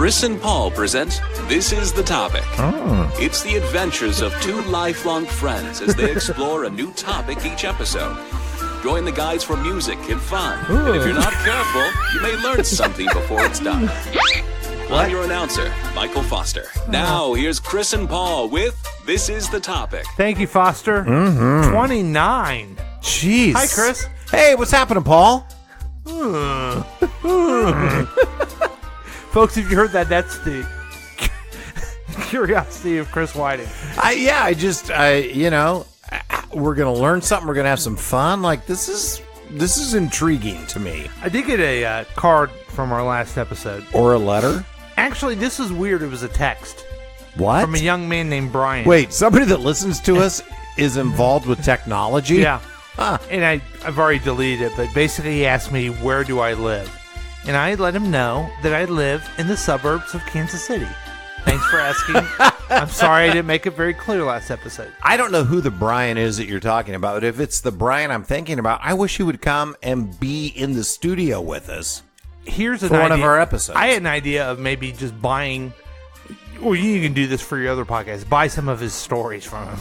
Chris and Paul present This Is the Topic. It's the adventures of two lifelong friends as they explore a new topic each episode. Join the guys for music and fun. And if you're not careful, you may learn something before it's done. I'm your announcer, Michael Foster. Now, here's Chris and Paul with This Is the Topic. Thank you, Foster. 29. Jeez. Hi, Chris. Hey, what's happening, Paul? Folks, if you heard that, that's the curiosity of Chris Whiting. We're going to learn something. We're going to have some fun. Like, this is intriguing to me. I did get a card from our last episode. Or a letter? Actually, this is weird. It was a text. What? From a young man named Brian. Wait, somebody that listens to us is involved with technology? Yeah. Huh. And I've already deleted it, but basically he asked me, where do I live? And I let him know that I live in the suburbs of Kansas City. Thanks for asking. I'm sorry I didn't make it very clear last episode. I don't know who the Brian is that you're talking about, but if it's the Brian I'm thinking about, I wish he would come and be in the studio with us. Here's an for one idea. of our episodes. I had an idea of maybe just buying, or you can do this for your other podcast, buy some of his stories from him.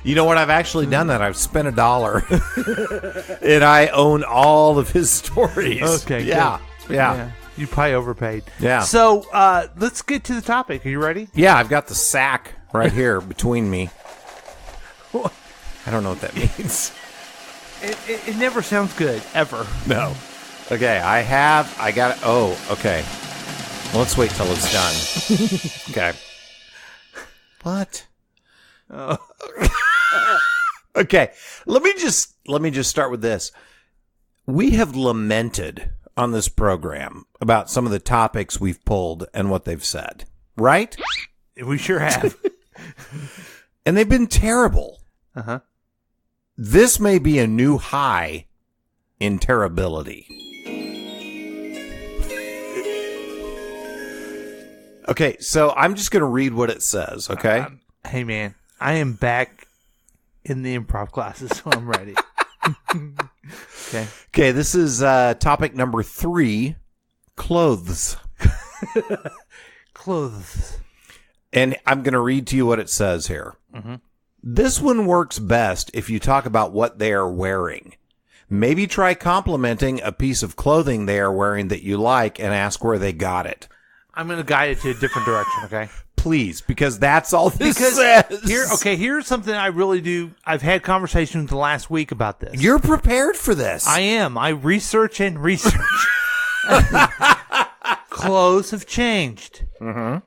You know what? I've actually done that. I've spent $1 and I own all of his stories. Okay, Yeah. good. Yeah. You probably overpaid. Yeah. So let's get to the topic. Are you ready? Yeah, I've got the sack right here between me. I don't know what that means. It never sounds good, ever. No. Okay, I got it. Oh, okay. Well, let's wait till it's done. Okay. What? Oh. Okay. Let me just start with this. We have lamented on this program about some of the topics we've pulled and what they've said, right? We sure have. And they've been terrible. Uh-huh. This may be a new high in terribility. Okay, so I'm just going to read what it says, okay? Hey, man, I am back in the improv classes, so I'm ready. Okay, this is topic number 3, clothes. Clothes. And I'm going to read to you what it says here. Mm-hmm. This one works best if you talk about what they are wearing. Maybe try complimenting a piece of clothing they are wearing that you like and ask where they got it. I'm going to guide it to a different direction, okay? Please, because that's all this says. Here's something I really do. I've had conversations the last week about this. You're prepared for this. I am. I research and research. Clothes have changed. Mm-hmm.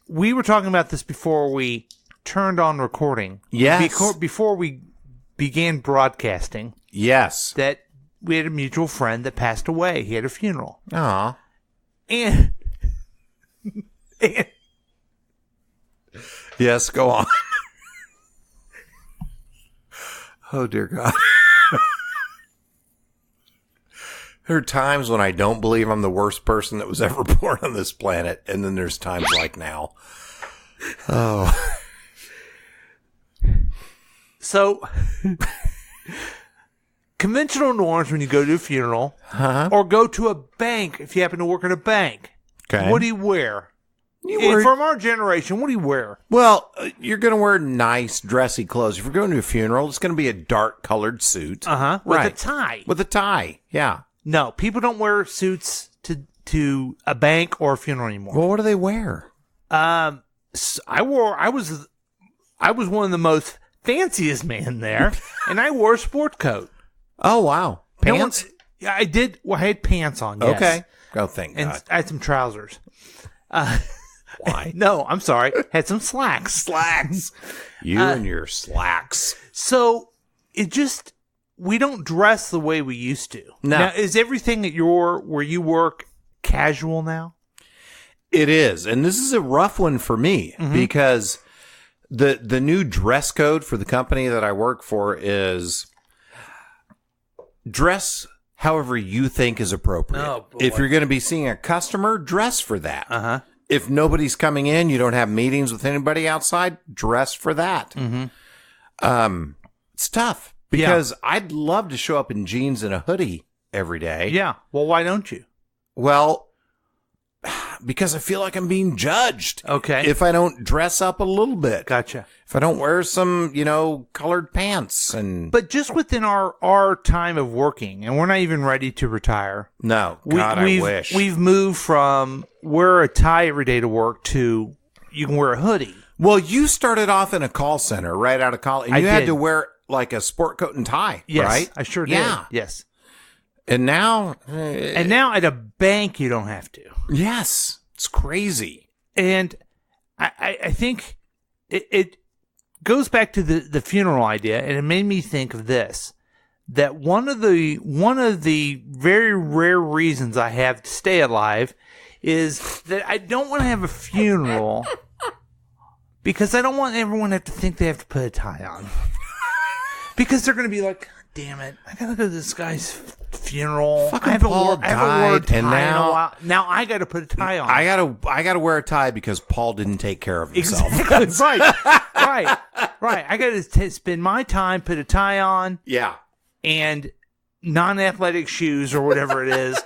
We were talking about this before we turned on recording. Yes. Before we began broadcasting. Yes. That we had a mutual friend that passed away. He had a funeral. Aw. And Yes, go on. Oh, dear God. There are times when I don't believe I'm the worst person that was ever born on this planet, and then there's times like now. Oh. So, conventional norms when you go to a funeral or go to a bank, if you happen to work in a bank, Okay. what do you wear? From our generation, what do you wear? Well, you're going to wear nice, dressy clothes. If you're going to a funeral, it's going to be a dark-colored suit. With Right. a tie. With a tie, yeah. No, people don't wear suits to a bank or a funeral anymore. Well, what do they wear? I was one of the most fanciest men there, and I wore a sport coat. Oh, wow. Pants? Yeah, I did. Well, I had pants on, yes. Okay. Oh, thank And God. I had some trousers. Why? No, I'm sorry. Had some slacks. Slacks. You and your slacks. So we don't dress the way we used to. No. Now, is everything where you work casual now? It is. And this is a rough one for me because the new dress code for the company that I work for is dress however you think is appropriate. Oh, boy. If you're going to be seeing a customer, dress for that. Uh-huh. If nobody's coming in, you don't have meetings with anybody outside, dress for that. It's tough because I'd love to show up in jeans and a hoodie every day. Yeah. Well, why don't you? Well, because I feel like I'm being judged. Okay. If I don't dress up a little bit. Gotcha. If I don't wear some, colored pants and. But just within our time of working, and we're not even ready to retire. No, God, I wish. We've moved from wear a tie every day to work to you can wear a hoodie. Well, you started off in a call center right out of college. And you had to wear like a sport coat and tie, yes, right? I sure did. Yeah. Yes. And now. And now at a bank, you don't have to. Yes. It's crazy. And I think it goes back to the funeral idea, and it made me think of this. That one of the very rare reasons I have to stay alive is that I don't want to have a funeral because I don't want everyone to have to think they have to put a tie on. Because they're going to be like, damn it, I got to go to this guy's funeral. Fucking Paul died, and now I got to put a tie on. I gotta wear a tie because Paul didn't take care of himself. Exactly. right. I got to spend my time, put a tie on. Yeah. And non-athletic shoes or whatever it is,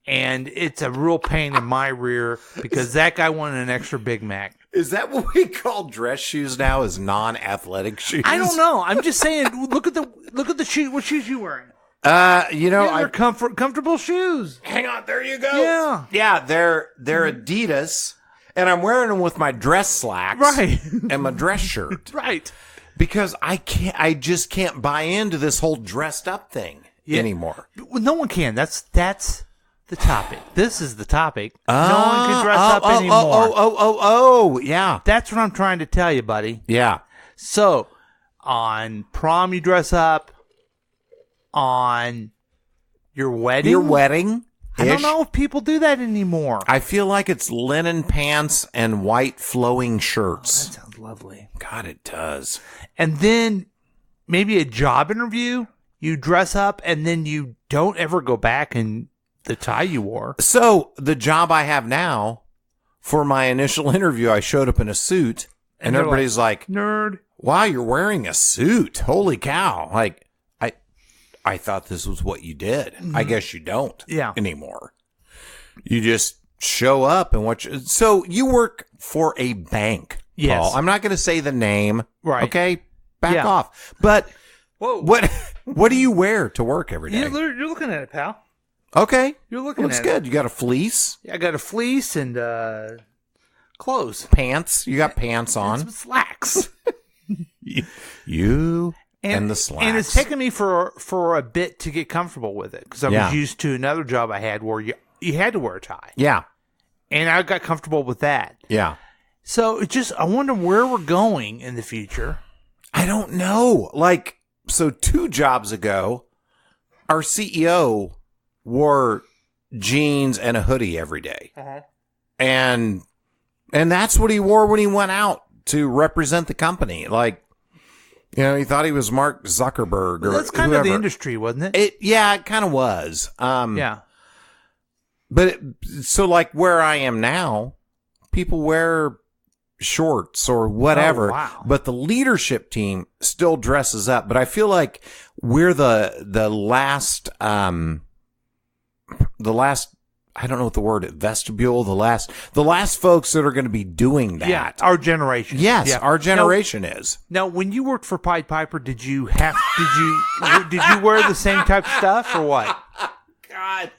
and it's a real pain in my rear because that guy wanted an extra Big Mac. Is that what we call dress shoes now? Is non-athletic shoes? I don't know. I'm just saying. Look at the shoe. What shoes you wearing? They're comfortable shoes. Hang on, there you go. Yeah, they're Adidas, and I'm wearing them with my dress slacks, right, and my dress shirt, right. Because I just can't buy into this whole dressed up thing anymore. Well, no one can. That's the topic. This is the topic. No one can dress up anymore. Yeah. That's what I'm trying to tell you, buddy. Yeah. So, on prom, you dress up. On your wedding? I don't know if people do that anymore. I feel like it's linen pants and white flowing shirts. Oh, that sounds lovely. God, it does. And then maybe a job interview, you dress up and then you don't ever go back in the tie you wore. So the job I have now, for my initial interview, I showed up in a suit and everybody's like, nerd. Wow, you're wearing a suit. Holy cow. Like, I thought this was what you did. Mm-hmm. I guess you don't anymore. You just show up and watch. So you work for a bank, yes. Paul. I'm not going to say the name. Right. Okay? Back off. But what do you wear to work every day? You're looking at it, pal. Okay. You're looking at it. Looks good. You got a fleece? Yeah, I got a fleece and clothes. Pants? You got pants on? And some slacks. You... And the slacks. And it's taken me for a bit to get comfortable with it because I was used to another job I had where you had to wear a tie. Yeah. And I got comfortable with that. Yeah. So it just, I wonder where we're going in the future. I don't know. Like, so 2 jobs ago, our CEO wore jeans and a hoodie every day. Uh-huh. And that's what he wore when he went out to represent the company. Like, he thought he was Mark Zuckerberg or that's kind whoever. of the industry, wasn't it? It kind of was. Yeah. But so like where I am now, people wear shorts or whatever. Oh, wow. But the leadership team still dresses up. But I feel like we're the last I don't know what the word vestibule, the last folks that are going to be doing that. Yeah, our generation. Yes, our generation is. Now, when you worked for Pied Piper, did you wear the same type of stuff or what? God.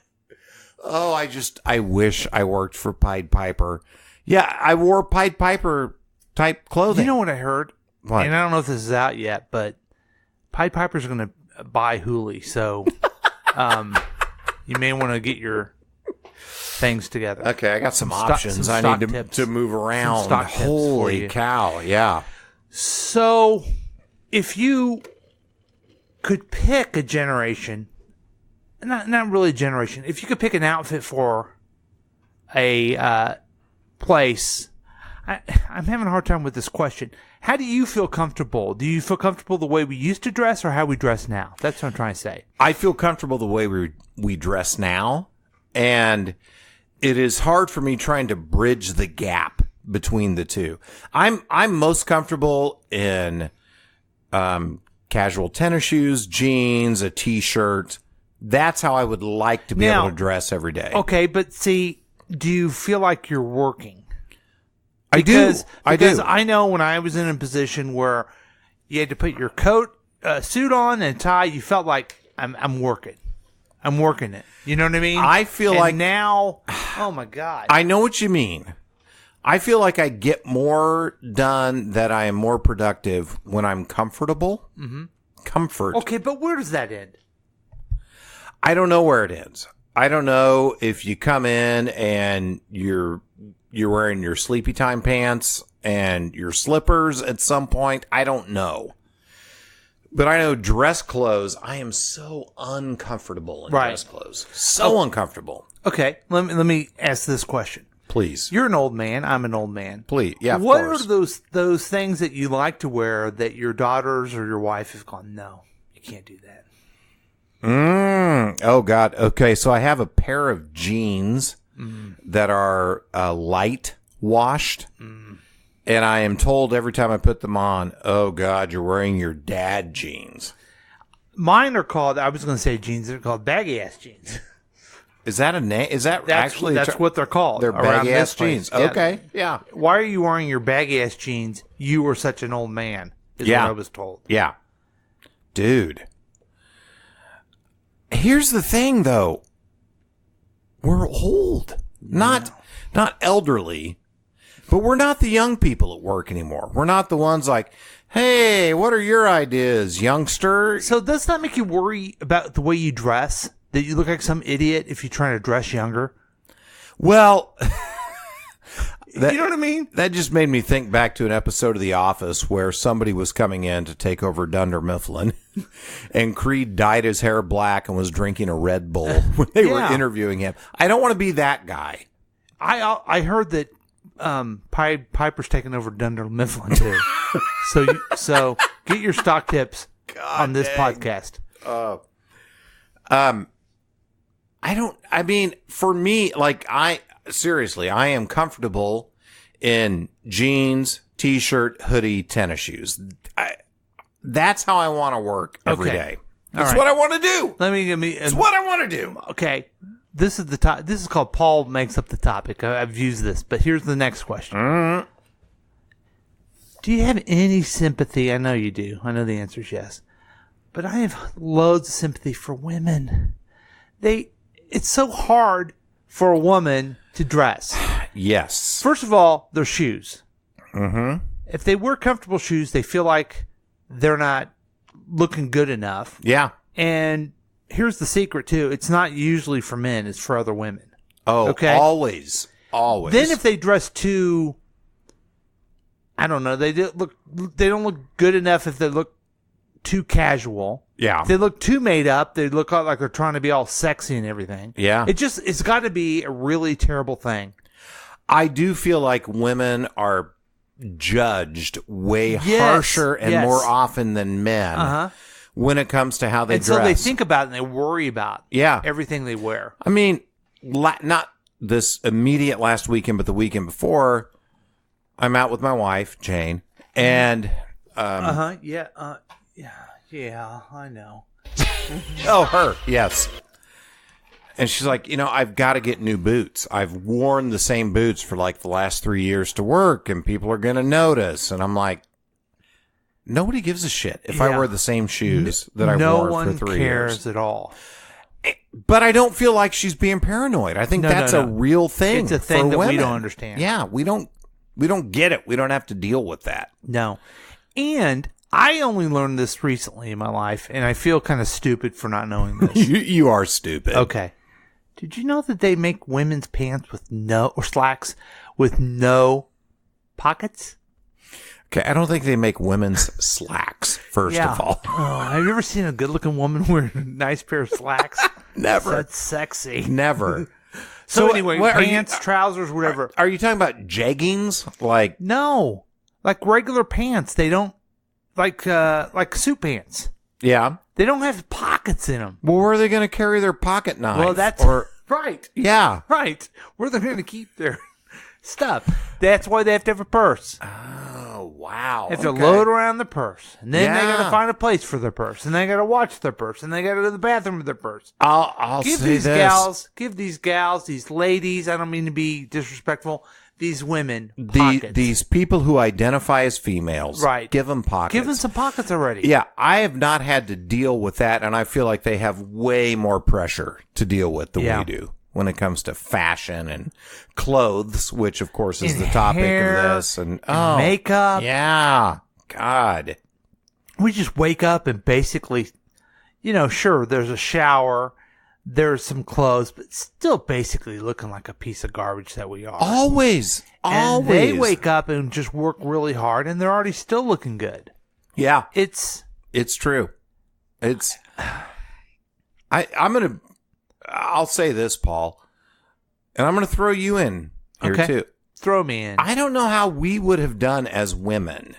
Oh, I wish I worked for Pied Piper. Yeah, I wore Pied Piper type clothing. You know what I heard? What? And I don't know if this is out yet, but Pied Piper's going to buy Hooli, so you may want to get your things together. Okay, I got some options. I need to move around. Holy cow, yeah. So, if you could pick a generation, not really a generation, if you could pick an outfit for a place, I'm having a hard time with this question. How do you feel comfortable? Do you feel comfortable the way we used to dress or how we dress now? That's what I'm trying to say. I feel comfortable the way we dress now, and it is hard for me trying to bridge the gap between the two. I'm most comfortable in casual tennis shoes, jeans, a t-shirt. That's how I would like to be able to dress every day. Okay, but see, do you feel like you're working? I do. Because I know when I was in a position where you had to put your suit on and tie, you felt like I'm working. I'm working it. You know what I mean? I feel like now, oh my God. I know what you mean. I feel like I get more done, that I am more productive when I'm comfortable. Mm-hmm. Comfort. Okay, but where does that end? I don't know where it ends. I don't know if you come in and you're wearing your sleepy time pants and your slippers at some point. I don't know. But I know dress clothes, I am so uncomfortable in dress clothes. So uncomfortable. Okay, let me ask this question. Please. You're an old man. I'm an old man. Please. Yeah, of what course. are those things that you like to wear that your daughters or your wife have gone, no, you can't do that? Oh, God. Okay, so I have a pair of jeans that are light washed. And I am told every time I put them on, oh, God, you're wearing your dad jeans. Mine are called, I was going to say jeans, they're called baggy-ass jeans. Is that a name? Is that actually? That's what they're called. They're baggy-ass jeans. Yeah. Okay, yeah. Why are you wearing your baggy-ass jeans? You were such an old man, is what I was told. Yeah. Dude. Here's the thing, though. We're old. Not elderly. But we're not the young people at work anymore. We're not the ones like, hey, what are your ideas, youngster? So does that make you worry about the way you dress? That you look like some idiot if you're trying to dress younger? Well, you know what I mean? That just made me think back to an episode of The Office where somebody was coming in to take over Dunder Mifflin, and Creed dyed his hair black and was drinking a Red Bull when they were interviewing him. I don't want to be that guy. I heard that Piper's taking over Dunder Mifflin too. so get your stock tips on this podcast. For me, like I am comfortable in jeans, t-shirt, hoodie, tennis shoes. That's how I want to work every day. That's what I want to do. It's what I want to do. Okay. This is this is called Paul Makes Up the Topic. I've used this, but here's the next question. Mm-hmm. Do you have any sympathy? I know you do. I know the answer is yes. But I have loads of sympathy for women. It's so hard for a woman to dress. Yes. First of all, their shoes. Mm-hmm. If they wear comfortable shoes, they feel like they're not looking good enough. Yeah. And here's the secret, too. It's not usually for men. It's for other women. Oh, okay? Always. Then if they dress too, I don't know, they don't look good enough if they look too casual. Yeah. If they look too made up, they look like they're trying to be all sexy and everything. Yeah. It's got to be a really terrible thing. I do feel like women are judged way harsher and more often than men when it comes to how they dress. So they think about it and they worry about everything they wear. I mean, not this immediate last weekend, but the weekend before, I'm out with my wife, Jane, and... Yeah, I know. Oh, her, yes. And she's like, I've got to get new boots. I've worn the same boots for like the last 3 years to work, and people are going to notice. And I'm like, nobody gives a shit if I wear the same shoes that I've worn for 3 years. No one cares at all. But I don't feel like she's being paranoid. I think that's a real thing. It's a thing that women. we don't understand. Yeah, we don't get it. We don't have to deal with that. No. And I only learned this recently in my life, and I feel kind of stupid for not knowing this. You are stupid. Okay. Did you know that they make women's pants or slacks with no pockets? Okay, I don't think they make women's slacks, first of all. Oh, have you ever seen a good-looking woman wear a nice pair of slacks? Never. That's sexy. Never. So anyway, pants, trousers, whatever. Are you talking about jeggings? Like no, like regular pants. They don't like suit pants. Yeah, they don't have pockets in them. Well, where are they going to carry their pocket knife? Well, that's right. Yeah, right. Where they're going to keep their stuff. That's why they have to have a purse. Oh wow. They have to load around the purse. And then they got to Yeah. find a place for their purse. And they got to watch their purse. And they got to go to the bathroom with their purse. I'll Give say these this. gals, these ladies, I don't mean to be disrespectful, these women, pockets. These people who identify as females, Right. give them pockets. Give them some pockets already. Yeah, I have not had to deal with that, and I feel like they have way more pressure to deal with than we do when it comes to fashion and clothes, which, of course, is the topic of this. And makeup. Yeah. God. We just wake up and basically, sure, there's a shower, there's some clothes, but still basically looking like a piece of garbage that we are. Always. And they wake up and just work really hard, and they're already still looking good. Yeah. It's true. I'll say this, Paul, and I'm going to throw you in here too. Throw me in. I don't know how we would have done as women.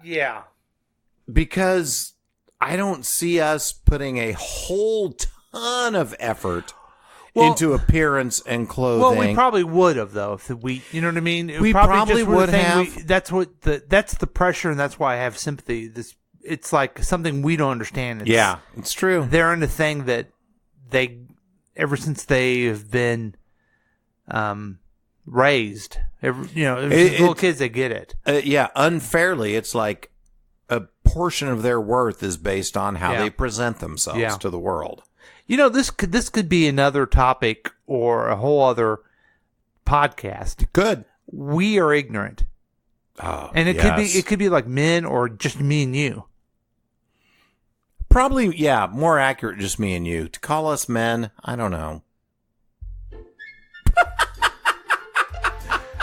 Yeah. Because I don't see us putting a whole ton of effort into appearance and clothing. Well, we probably would have, though, if we, you know what I mean? We probably just were the would thing have. That's the pressure, and that's why I have sympathy. It's like something we don't understand. It's true. They're in a thing that they, ever since they have been raised, little kids, they get it. Unfairly, it's like a portion of their worth is based on how they present themselves to the world. This could be another topic or a whole other podcast. Good. We are ignorant. Oh, and it could be like men or just me and you. Probably, more accurate, just me and you. To call us men, I don't know.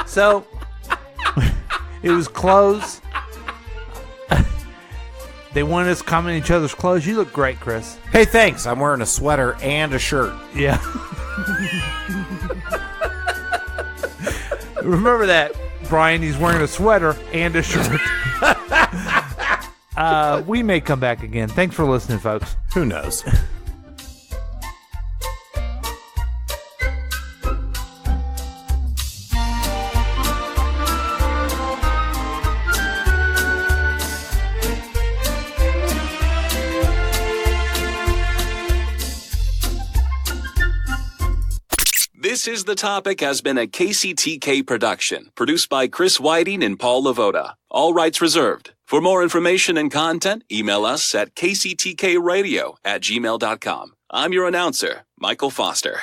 So, it was clothes. They wanted us to comment on each other's clothes. You look great, Chris. Hey, thanks. I'm wearing a sweater and a shirt. Yeah. Remember that, Brian. He's wearing a sweater and a shirt. We may come back again. Thanks for listening, folks. Who knows? This is The Topic has been a KCTK production, produced by Chris Whiting and Paul Lavoda. All rights reserved. For more information and content, email us at kctkradio@gmail.com. I'm your announcer, Michael Foster.